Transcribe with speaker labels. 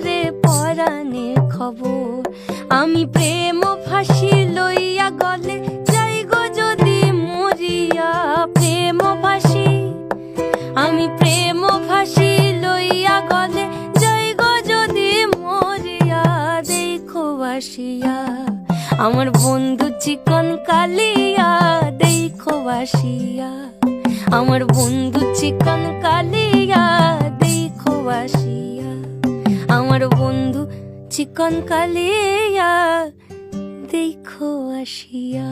Speaker 1: রে পরাণের খবর। আমি প্রেম ফাঁসি লইয়া গলে যাই গো যদি মরিয়া, প্রেম ফাঁসি, আমি প্রেম ফাঁসি লইয়া গলে যাই গো যদি মরিয়া। দেখো বাসিয়া আমার বন্ধু চিকন কালিয়া, দেখো বাসিয়া আমার বন্ধু চিকন কালিয়া, দেখো বাসিয়া আমার বন্ধু চিকন কালিয়া, দেখো আসিয়া।